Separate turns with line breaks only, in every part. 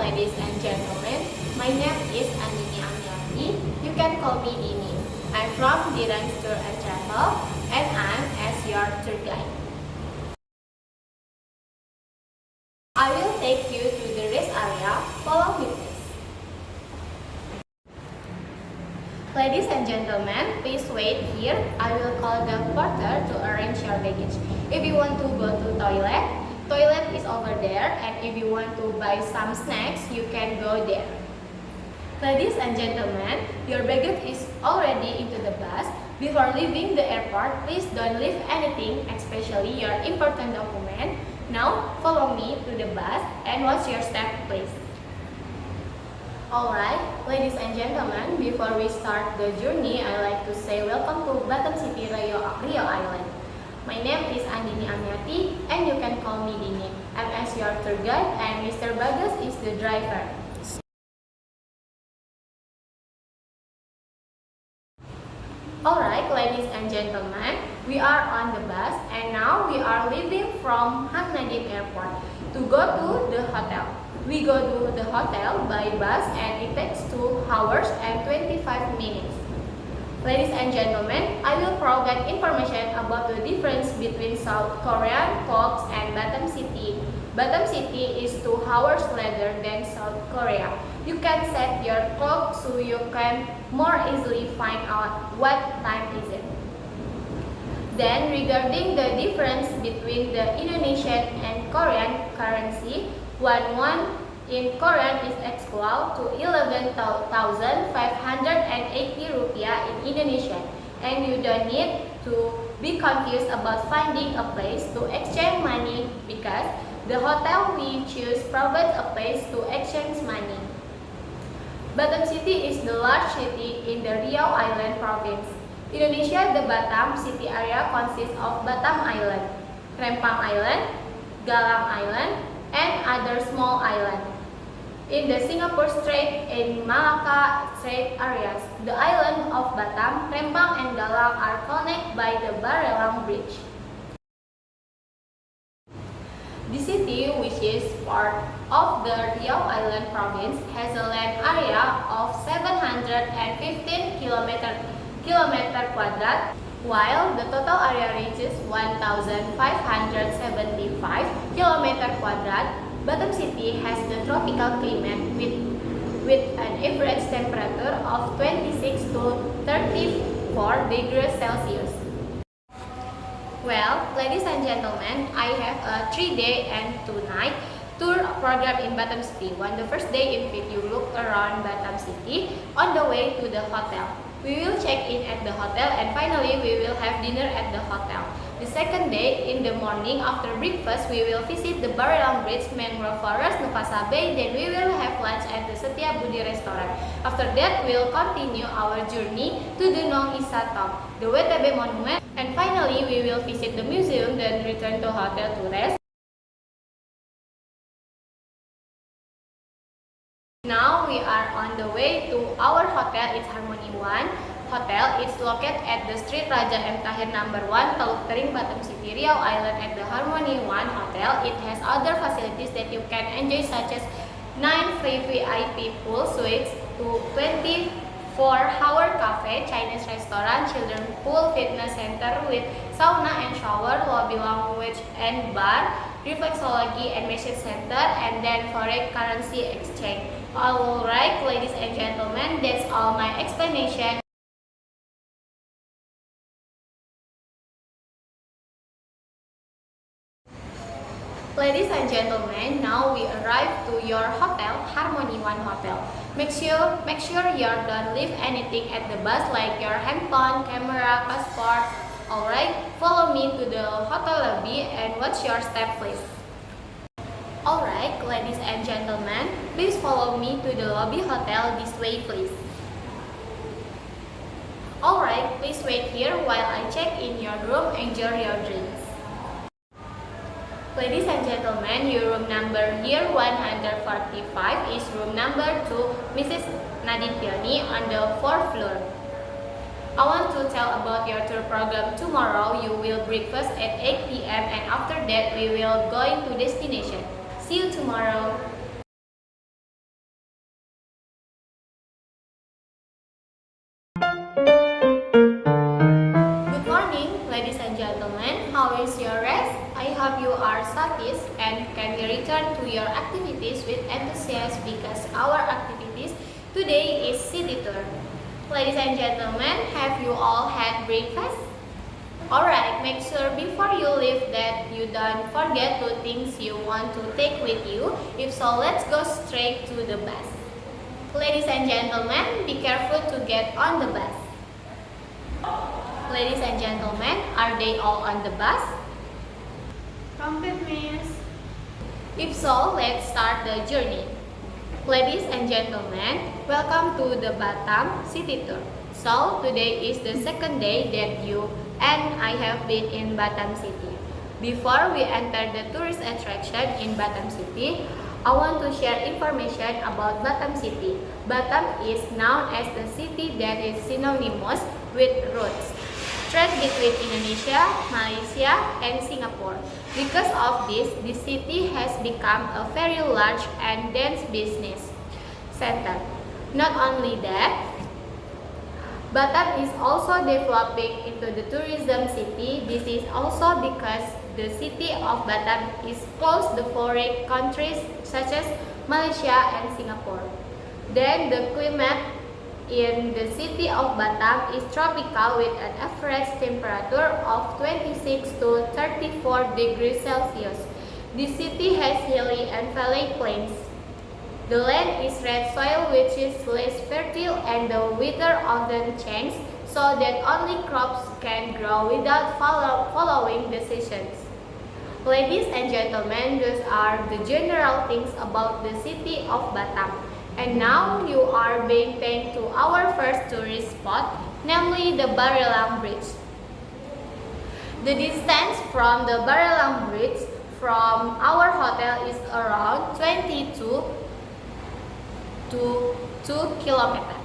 ladies and gentlemen. My name is Andini Amyati. You can call me Dini. I'm from Dirans Tour and Travel, and I'm as your tour guide. I will take you to the rest area. Follow me, please. Ladies and gentlemen, please wait here. I will call the porter to arrange your baggage. If you want to go to toilet is over there, and if you want to buy some snacks, you can go there. Ladies and gentlemen, your baggage is already into the bus. Before leaving the airport, please don't leave anything, especially your important document. Now, follow me to the bus and watch your step, please. Alright, ladies and gentlemen, before we start the journey, I like to say welcome to Batam City, Rio Island. My name is Andini Amyati, and you can call me Dini. I'm as your tour guide, and Mr. Bagas is the driver. Alright, ladies and gentlemen, we are on the bus, and now we are leaving from Hang Nadiem Airport to go to the hotel. We go to the hotel by bus, and it takes 2 hours and 25 minutes. Ladies and gentlemen, I will provide information about the difference between South Korean clocks and Batam City. Batam City is 2 hours later than South Korea. You can set your clock so you can more easily find out what time is it. Then, regarding the difference between the Indonesian and Korean currency, one in Korean is equal to 11,580 rupiah in Indonesian, and you don't need to be confused about finding a place to exchange money because the hotel we choose provides a place to exchange money. Batam City is the large city in the Riau Island province. Indonesia, the Batam City area consists of Batam Island, Rempang Island, Galang Island, and other small islands. In the Singapore Strait and Malacca Strait areas, the island of Batam, Rempang, and Galang are connected by the Barelang Bridge. The city, which is part of the Riau Island province, has a land area of 715 kilometer quadrat, while the total area reaches 1,575 kilometer quadrat. Batam City has the tropical climate with an average temperature of 26 to 34 degrees Celsius. Well, ladies and gentlemen, I have a 3-day and 2-night tour program in Batam City. On the first day, in fact, you look around Batam City on the way to the hotel. We will check in at the hotel, and finally we will have dinner at the hotel. The second day, in the morning after breakfast, we will visit the Barelang Bridge, Mangrove Forest, Nuvasa Bay. Then we will have lunch at the Setia Budi restaurant. After that, we will continue our journey to the Nong Isa Top, the WTB Monument, and finally we will visit the museum, then return to hotel to rest. Now we are on the way to our hotel. It's Harmony One Hotel. It's located at the Street Raja M. Tahir No. 1, Teluk Tering, Batam City, Riau Island. At the Harmony One Hotel, it has other facilities that you can enjoy, such as 9 free VIP pool suites, 24-hour cafe, Chinese restaurant, children pool, fitness center with sauna and shower, lobby lounge and bar, reflexology and massage center, and then foreign currency exchange. Alright, ladies and gentlemen, that's all my explanation. Ladies and gentlemen, now we arrive to your hotel, Harmony One Hotel. Make sure you don't leave anything at the bus, like your handphone, camera, passport. Alright, follow me to the hotel lobby and watch your step, please. Alright, ladies and gentlemen, please follow me to the lobby hotel this way, please. Alright, please wait here while I check in your room and enjoy your drinks. Ladies and gentlemen, your room number here 145 is room number 2, Mrs. Nadine Pioni, on the 4th floor. I want to tell about your tour program. Tomorrow you will breakfast at 8 p.m. and after that we will going to destination. See you tomorrow. hope you are satisfied and can return to your activities with enthusiasm because our activities today is city tour. Ladies and gentlemen, have you all had breakfast? Alright, make sure before you leave that you don't forget the things you want to take with you. If so, let's go straight to the bus. Ladies and gentlemen, be careful to get on the bus. Ladies and gentlemen, are they all on the bus?
Complete, miss.
If so, let's start the journey. Ladies and gentlemen, welcome to the Batam City Tour. So, today is the second day that you and I have been in Batam City. Before we enter the tourist attraction in Batam City, I want to share information about Batam City. Batam is known as the city that is synonymous with roots, trade between Indonesia, Malaysia, and Singapore. Because of this, the city has become a very large and dense business center. Not only that, Batam is also developing into the tourism city. This is also because the city of Batam is close to foreign countries such as Malaysia and Singapore. Then the climate in the city of Batam is tropical with an average temperature of 26 to 34 degrees Celsius. The city has hilly and valley plains. The land is red soil which is less fertile and the weather often changes so that only crops can grow without following the seasons. Ladies and gentlemen, those are the general things about the city of Batam. And now you are being taken to our first tourist spot, namely the Barelang Bridge. The distance from the Barelang Bridge from our hotel is around 22 to 2 kilometers.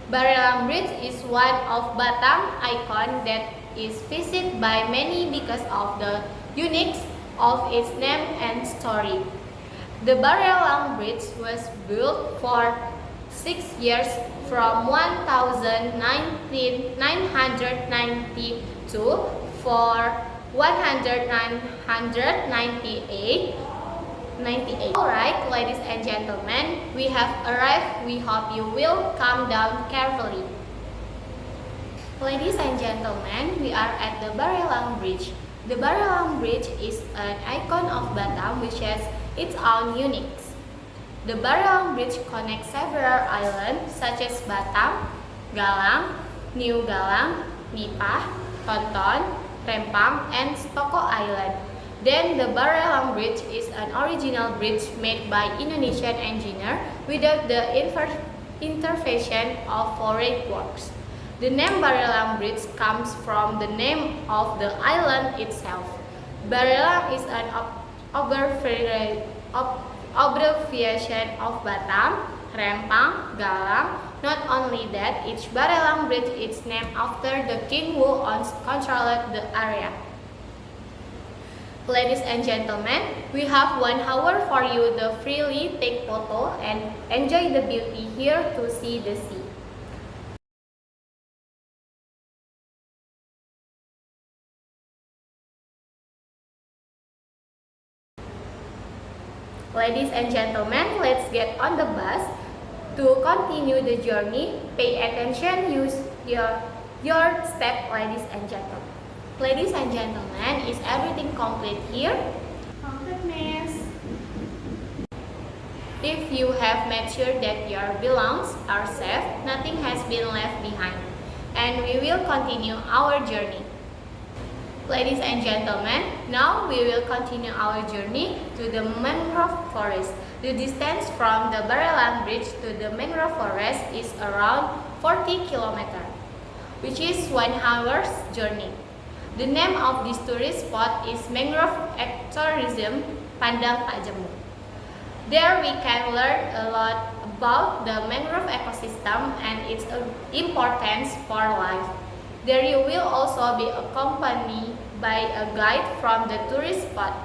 Barelang Bridge is one of Batam icon that is visited by many because of the uniqueness of its name and story. The Barelang Bridge was built for 6 years from 1992 for 1998. Alright, ladies and gentlemen, we have arrived. We hope you will calm down carefully. Ladies and gentlemen, we are at the Barelang Bridge. The Barelang Bridge is an icon of Batam which has its own uniqueness. The Barelang Bridge connects several islands such as Batam, Galang, New Galang, Nipah, Tonton, Rempang, and Stoko Island. Then the Barelang Bridge is an original bridge made by Indonesian engineer without the intervention of foreign works. The name Barelang Bridge comes from the name of the island itself. Barelang is an abbreviation of Batam, Rempang, Galang. Not only that, each Barelang Bridge is named after the king who once controlled the area. Ladies and gentlemen, we have 1 hour for you to freely take photo and enjoy the beauty here to see the sea. Ladies and gentlemen, let's get on the bus. To continue the journey, pay attention, use your step, ladies and gentlemen. Ladies and gentlemen, is everything complete here?
Complete, miss.
If you have made sure that your belongings are safe, nothing has been left behind, and we will continue our journey. Ladies and gentlemen, now we will continue our journey to the mangrove forest. The distance from the Barelang Bridge to the mangrove forest is around 40 kilometers, which is 1 hour's journey. The name of this tourist spot is Mangrove Ecotourism Padang Pak Jemu. There we can learn a lot about the mangrove ecosystem and its importance for life. There you will also be accompanied by a guide from the tourist spot.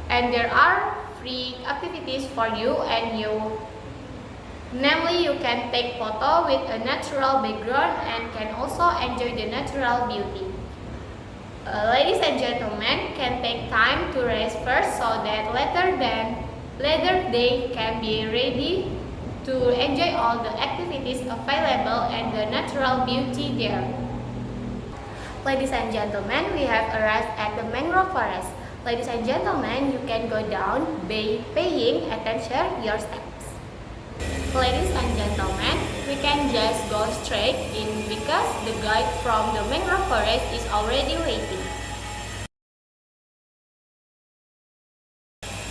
And there are free activities for you and you. Namely, you can take photo with a natural background and can also enjoy the natural beauty. Ladies and gentlemen can take time to rest first so that later they can be ready to enjoy all the activities available and the natural beauty there. Ladies and gentlemen, we have arrived at the mangrove forest. Ladies and gentlemen, you can go down by paying attention your steps. Ladies and gentlemen, we can just go straight in because the guide from the mangrove forest is already waiting.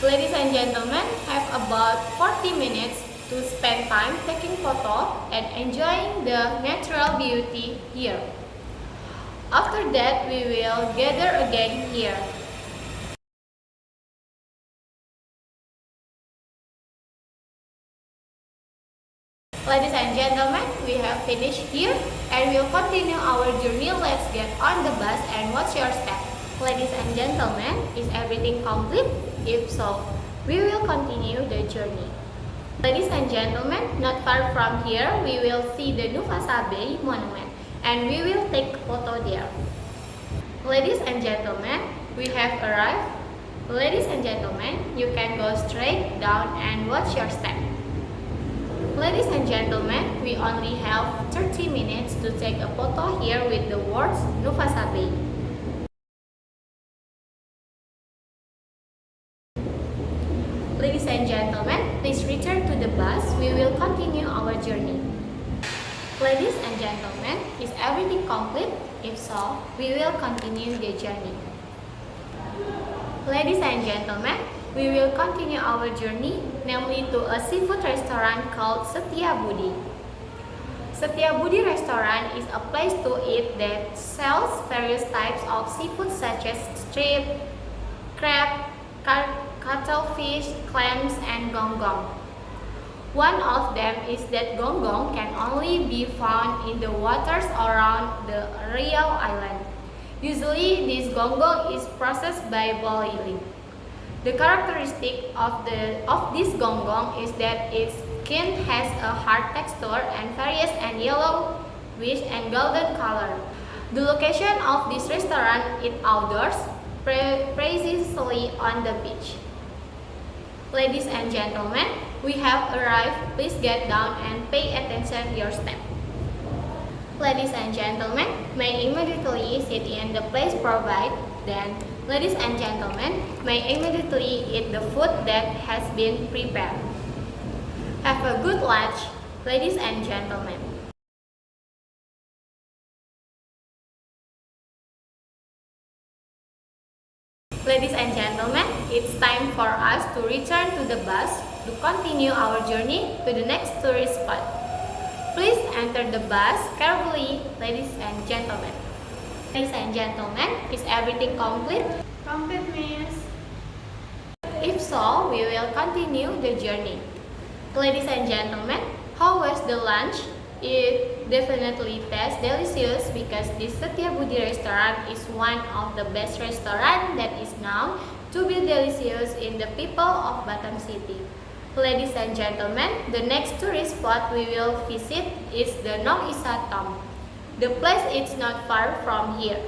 Ladies and gentlemen, have about 40 minutes to spend time taking photo and enjoying the natural beauty here. After that, we will gather again here. Ladies and gentlemen, we have finished here and we'll continue our journey. Let's get on the bus and watch your step. Ladies and gentlemen, is everything complete? If so, we will continue the journey. Ladies and gentlemen, not far from here, we will see the Nufasa Bay Monument and we will take photo there. Ladies and gentlemen, we have arrived. Ladies and gentlemen, you can go straight down and watch your step. Ladies and gentlemen, we only have 30 minutes to take a photo here with the words Nufasa Bay. Ladies and gentlemen, please return to the bus. We will continue our journey. Ladies and gentlemen, is everything complete? If so, we will continue the journey. Ladies and gentlemen, we will continue our journey, namely to a seafood restaurant called Setia Budi. Setia Budi restaurant is a place to eat that sells various types of seafood such as shrimp, crab, cuttlefish, clams, and gonggong. One of them is that gonggong can only be found in the waters around the Riau Island. Usually, this gonggong is processed by boiling. The characteristic of this gonggong is that its skin has a hard texture and varies in yellowish and golden color. The location of this restaurant is outdoors, precisely on the beach. Ladies and gentlemen, we have arrived. Please get down and pay attention your step. Ladies and gentlemen, may immediately sit in the place provided. Then, ladies and gentlemen, may immediately eat the food that has been prepared. Have a good lunch, ladies and gentlemen. Ladies and gentlemen, it's time for us to return to the bus to continue our journey to the next tourist spot. Please enter the bus carefully, ladies and gentlemen. Ladies and gentlemen, is everything complete?
Complete, miss.
If so, we will continue the journey. Ladies and gentlemen, how was the lunch? It definitely tastes delicious because this Setia Budi restaurant is one of the best restaurants that is known to be delicious in the people of Batam City. Ladies and gentlemen, the next tourist spot we will visit is the Nong Isa Tomb. The place is not far from here.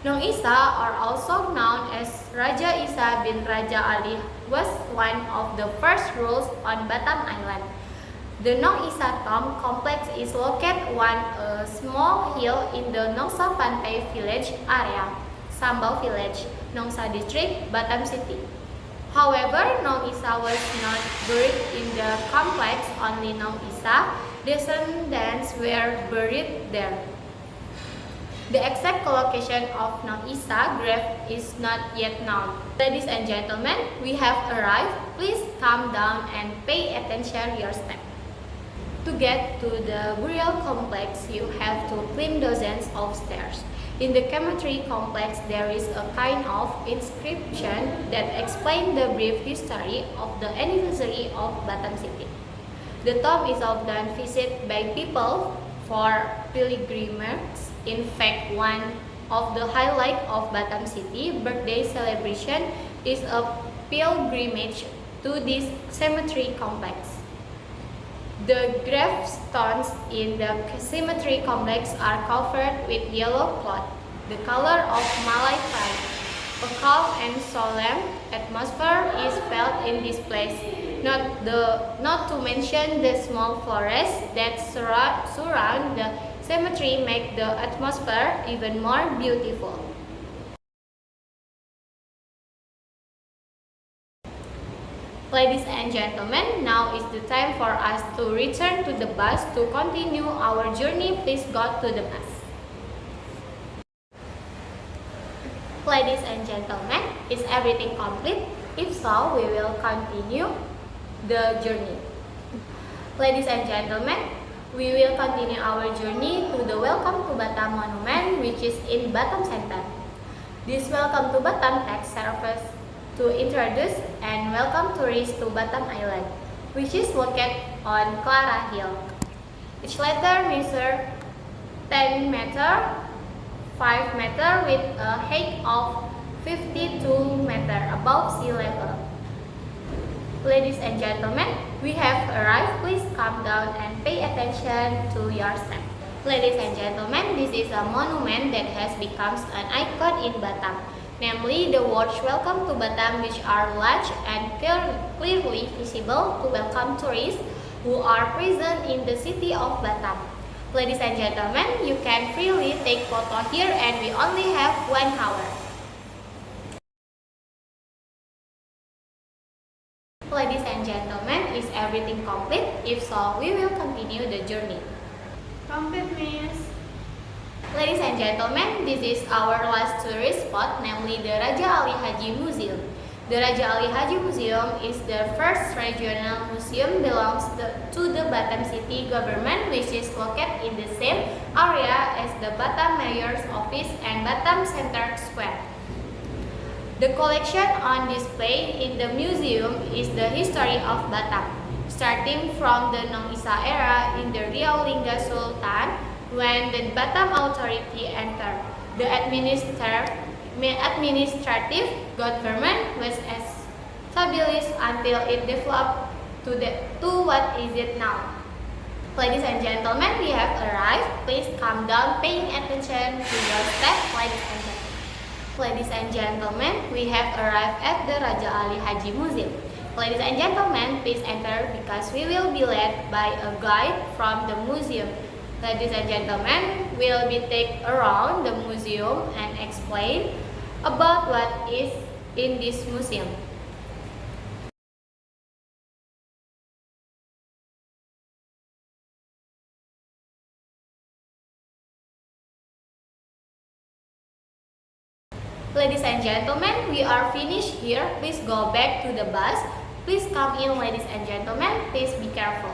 Nong Isa, or also known as Raja Isa bin Raja Ali, was one of the first rulers on Batam Island. The Nong Isa Tomb complex is located on a small hill in the Nongsa Pantai village area, Sambal village, Nongsa district, Batam City. However, Nong Isa was not buried in the complex, only Nong Isa descendants were buried there. The exact location of Nong Isa grave is not yet known. Ladies and gentlemen, we have arrived. Please calm down and pay attention your step. To get to the burial complex, you have to climb dozens of stairs. In the cemetery complex, there is a kind of inscription that explains the brief history of the anniversary of Batam City. The tomb is often visited by people for pilgrimages. In fact, one of the highlights of Batam City birthday celebration is a pilgrimage to this cemetery complex. The gravestones in the cemetery complex are covered with yellow cloth. the color of Malay pride. A calm and solemn atmosphere is felt in this place, not to mention the small forests that surround the cemetery make the atmosphere even more beautiful. Ladies and gentlemen, now is the time for us to return to the bus to continue our journey. Please go to the bus. Ladies and gentlemen, is everything complete? If so, we will continue the journey. Ladies and gentlemen, we will continue our journey to the Welcome to Batam Monument, which is in Batam Center. This Welcome to Batam text serves to introduce and welcome tourists to Batam Island, which is located on Clara Hill. Each letter measures 10 meter, 5 meter with a height of 52 meter above sea level. Ladies and gentlemen, we have arrived. Please calm down and pay attention to your step. Ladies and gentlemen, this is a monument that has become an icon in Batam, namely the words Welcome to Batam, which are large and clearly visible to welcome tourists who are present in the city of Batam. Ladies and gentlemen, you can freely take photo here and we only have 1 hour. Ladies and gentlemen, is everything complete? If so, we will continue the journey.
Complete, miss.
Ladies and gentlemen, this is our last tourist spot, namely the Raja Ali Haji Museum. The Raja Ali Haji Museum is the first regional museum belongs to the Batam City Government, which is located in the same area as the Batam Mayor's Office and Batam Center Square. The collection on display in the museum is the history of Batam, starting from the Nong Isa era in the Riau Lingga Sultan, when the Batam Authority entered. The administrative government was established until it developed to what is it now. Ladies and gentlemen, we have arrived. Please calm down, paying attention to your step. Ladies and gentlemen, we have arrived at the Raja Ali Haji Museum. Ladies and gentlemen, please enter because we will be led by a guide from the museum. Ladies and gentlemen, we'll be taken around the museum and explain about what is in this museum. Ladies and gentlemen, we are finished here. Please go back to the bus. Please come in, ladies and gentlemen. Please be careful.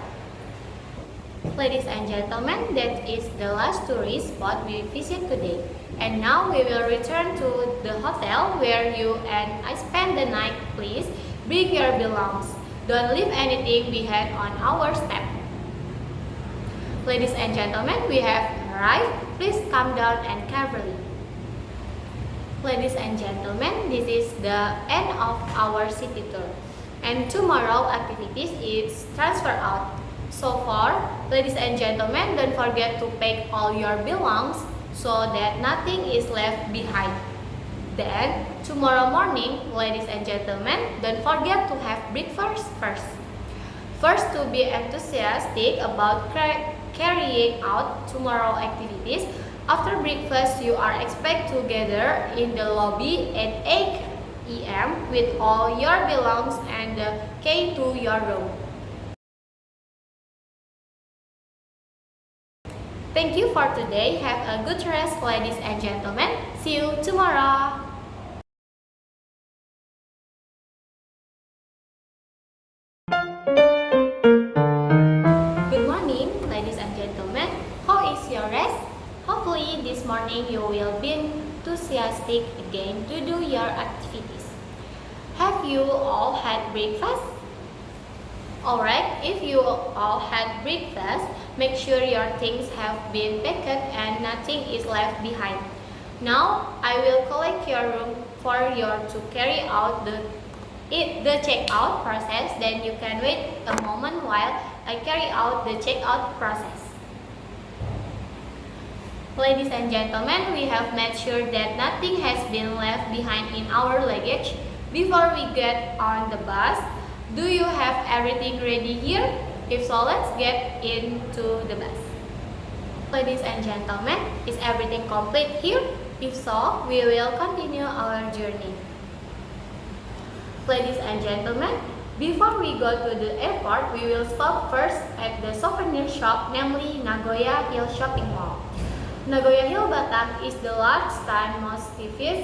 Ladies and gentlemen, that is the last tourist spot we visit today. And now we will return to the hotel where you and I spend the night. Please bring your belongings. Don't leave anything behind on our step. Ladies and gentlemen, we have arrived. Please come down and carefully. Ladies and gentlemen, this is the end of our city tour. And tomorrow activities is transfer out. So far, ladies and gentlemen, don't forget to pack all your belongings so that nothing is left behind. Then, tomorrow morning, ladies and gentlemen, don't forget to have breakfast first. First, to be enthusiastic about carrying out tomorrow activities. After breakfast, you are expected to gather in the lobby at 8 p.m. with all your belongings and the key to your room. Thank you for today. Have a good rest, ladies and gentlemen. See you tomorrow. Good morning, ladies and gentlemen. How is your rest? Hopefully this morning you will be enthusiastic again to do your activities. Have you all had breakfast? Alright, if you all had breakfast, make sure your things have been packed and nothing is left behind. Now, I will collect your room for you to carry out the checkout process. Then you can wait a moment while I carry out the checkout process. Ladies and gentlemen, we have made sure that nothing has been left behind in our luggage before we get on the bus. Do you have everything ready here? If so, let's get into the bus. Ladies and gentlemen, is everything complete here? If so, we will continue our journey. Ladies and gentlemen, before we go to the airport, we will stop first at the souvenir shop, namely Nagoya Hill Shopping Mall. Nagoya Hill Batam is the largest and most mischievous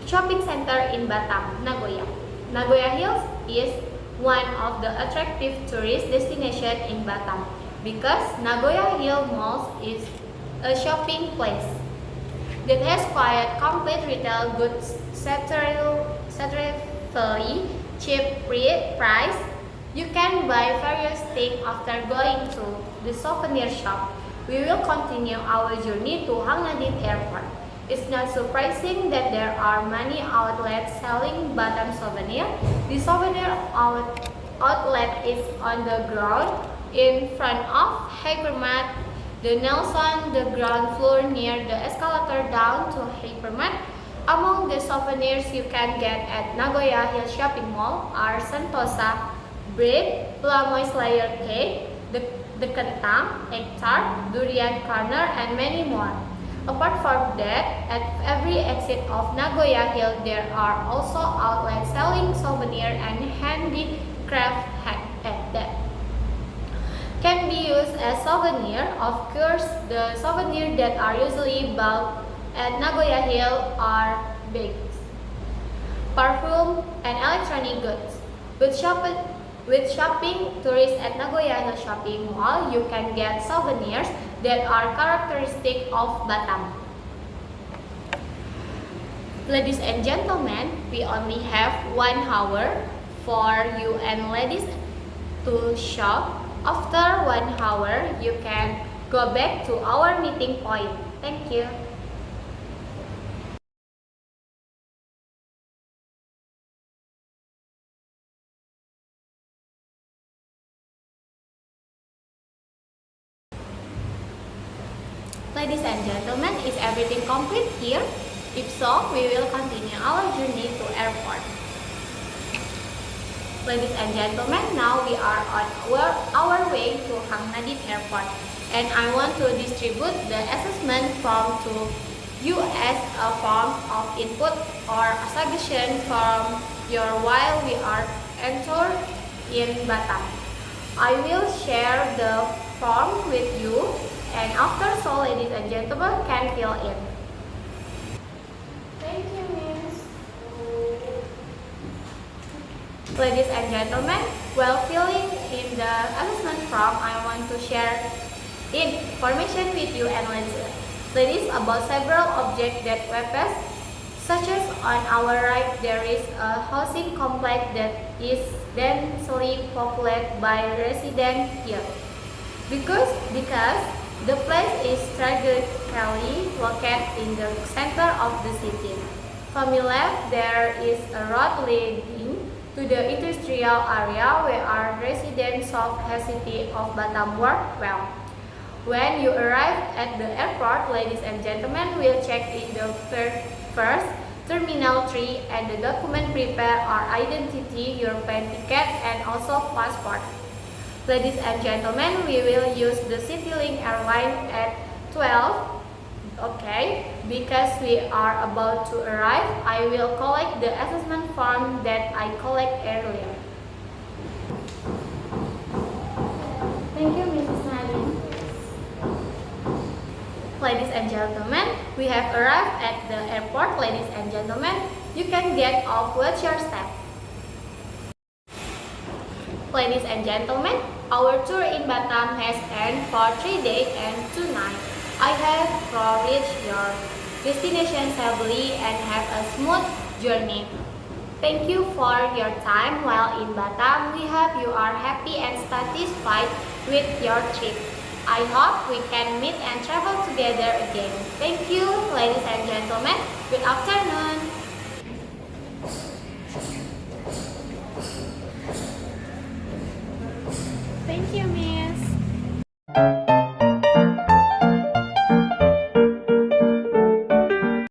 shopping center in Batam, Nagoya. Nagoya Hills is one of the attractive tourist destinations in Batam because Nagoya Hill Mall is a shopping place that has quite complete retail goods, relatively cheap price. You can buy various things after going to the souvenir shop. We will continue our journey to Hang Nadiem Airport. It's not surprising that there are many outlets selling Batam souvenir. The souvenir outlet is on the ground in front of Hypermart, the Nelson, the ground floor near the escalator down to Hypermart. Among the souvenirs you can get at Nagoya Hill Shopping Mall are Sentosa, bread, Plamoy layer cake, the kentang, egg tart, durian corner, and many more. Apart from that, at every exit of Nagoya Hill, there are also outlets selling souvenir and handicraft that can be used as souvenir. Of course, the souvenirs that are usually bought at Nagoya Hill are bags, perfume, and electronic goods. With shopping tourists at Nagoya Hill Shopping Mall, you can get souvenirs that are characteristic of Batam. Ladies and gentlemen, we only have 1 hour for you and ladies to shop. After 1 hour, you can go back to our meeting point. Thank you. Ladies and gentlemen, is everything complete here? If so, we will continue our journey to airport. Ladies and gentlemen, now we are on our way to Hang Nadiem Airport, and I want to distribute the assessment form to you as a form of input or a suggestion from your while we are entered in Batam. I will share the form with you, and after so, ladies and gentlemen, can fill in.
Thank you, Miss.
Ladies and gentlemen, while filling in the assessment form, I want to share information with you and ladies about several objects that witness, such as on our right there is a housing complex that is densely populated by residents here. Because the place is strategically located in the center of the city. From the left, there is a road leading to the industrial area where our residents of the city of Batam work well. When you arrive at the airport, ladies and gentlemen, we'll check in the first Terminal 3 and the document prepare our identity, your plane ticket, and also passport. Ladies and gentlemen, we will use the CityLink airline at 12. Okay, because we are about to arrive, I will collect the assessment form that I collected earlier. Thank you, Mrs. Nadine. Ladies and gentlemen, we have arrived at the airport. Ladies and gentlemen, you can get off with your step. Ladies and gentlemen, our tour in Batam has ended for 3 days and 2 nights. I have reached your destination safely and have a smooth journey. Thank you for your time while in Batam. We hope you are happy and satisfied with your trip. I hope we can meet and travel together again. Thank you, ladies and gentlemen. Good afternoon.